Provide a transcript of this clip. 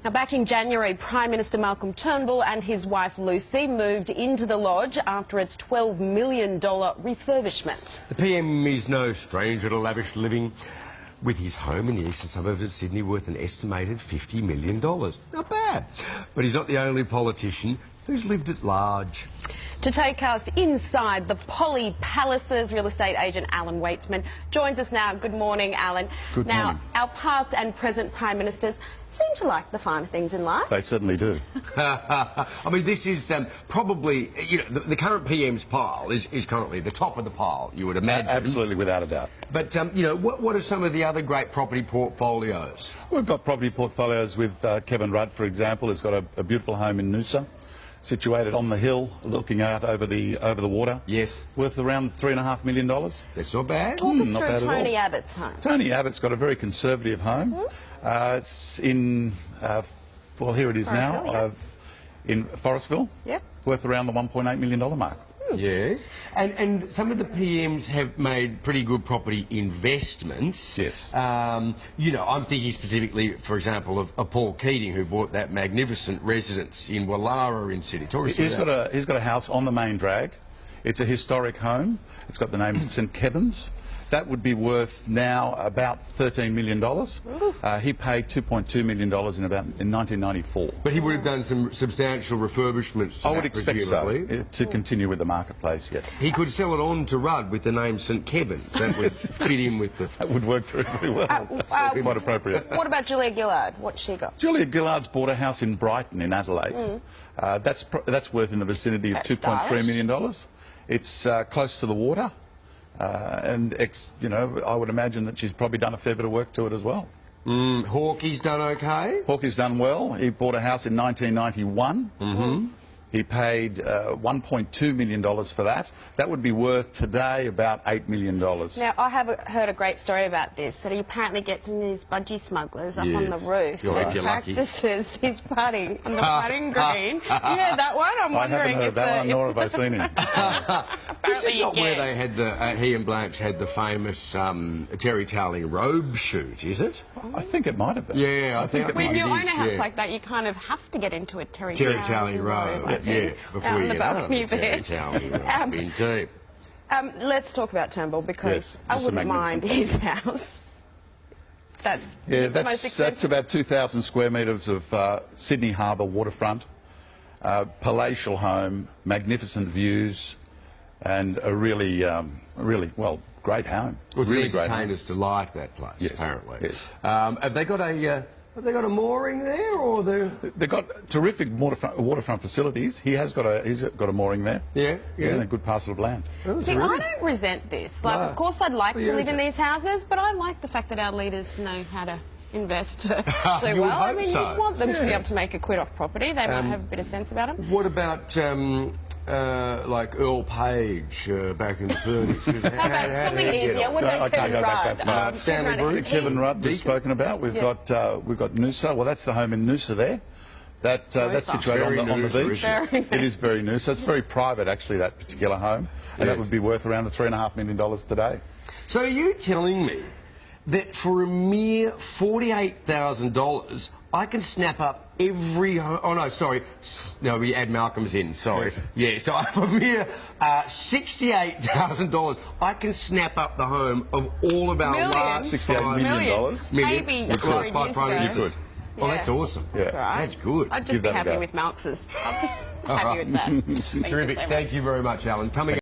Now, back in January, Prime Minister Malcolm Turnbull and his wife Lucy moved into the lodge after its $12 million refurbishment. The PM is no stranger to lavish living, with his home in the eastern suburbs of Sydney worth an estimated $50 million. Not bad. But he's not the only politician who's lived at large. To take us inside the Polly Palaces, real estate agent Alain Waitsman joins us now. Good morning, Alan. Good morning. Now, our past and present Prime Ministers seem to like the finer things in life. They certainly do. I mean, this is probably, you know, the current PM's pile is currently the top of the pile, you would imagine. Absolutely, without a doubt. But, you know, what are some of the other great property portfolios? We've got property portfolios with Kevin Rudd, for example. He's got a beautiful home in Noosa, situated on the hill, looking out over the water. Yes. Worth around $3.5 million. That's not bad. Talk us not through bad Tony Abbott's home. Tony Abbott's got a very conservative home. It's in, well, here it is now, in Forestville. Yep. Worth around the $1.8 million mark. Yes, and some of the PMs have made pretty good property investments. Yes. You know, I'm thinking specifically, for example, of Paul Keating, who bought that magnificent residence in Wallara in Sydney. He's got a house on the main drag. It's a historic home. It's got the name of St Kevin's. That would be worth now about $13 million. He paid $2.2 million in 1994. But he would have done some substantial refurbishments to I would that, expect so, to continue with the marketplace, yes. He could sell it on to Rudd with the name St Kevin's. That would fit in with the... That would work very, very well. Quite appropriate. What about Julia Gillard? What's she got? Julia Gillard's bought a house in Brighton in Adelaide. That's worth in the vicinity of $2.3 million. It's close to the water. You know, I would imagine that she's probably done a fair bit of work to it as well. Hawkey's done okay? Hawkey's done well. He bought a house in 1991. He paid $1.2 million for that. That would be worth today about $8 million. Now, I have heard a great story about this, that he apparently gets in these budgie smugglers up on the roof. If you're lucky. Practices his putting on the putting green. You heard that one? I'm wondering I haven't heard that one, nor have I seen him. This is not where they had the, he and Blanche had the famous Terry Towling robe shoot, is it? I think it might have been. Yeah, I think it might be. When you own a house like that, you kind of have to get into a Terry Towling robe. Yeah, before you get out of the Terry Towling robe. Indeed. Let's talk about Turnbull, because I wouldn't mind his house. That's about 2,000 square metres of Sydney Harbour waterfront, palatial home, magnificent views, and a really, great home. Well, it's really the entertainers to like that place, yes, apparently. Yes. Have they got a mooring there, or they've got terrific waterfront facilities. He's got a mooring there. Yeah. And a good parcel of land. See, I don't resent this. Like, of course, I'd like to live in these houses, but I like the fact that our leaders know how to invest so well. I mean, you want them to be able to make a quid off property. They might have a bit of sense about them. What about like Earl Page back in the 30s? How about something easier? What about Kevin Rudd? Stanley Briggs. Kevin Rudd was spoken about. We've got Noosa. Well, that's the home in Noosa there. That's situated on the beach. It is very Noosa. It's very private, actually, that particular home, and that would be worth around the $3.5 million today. So are you telling me that for a mere $48,000, I can snap up every home? Oh, no, sorry. No, we add Malcolm's in, sorry. Yes. Yeah, so for a mere $68,000, I can snap up the home of all of our large... $68 million? Maybe. You could. Well, that's awesome. That's right. That's good. I'd just be happy with Malx's. I'm just happy with that. Terrific. Thank you very much, Alan. Coming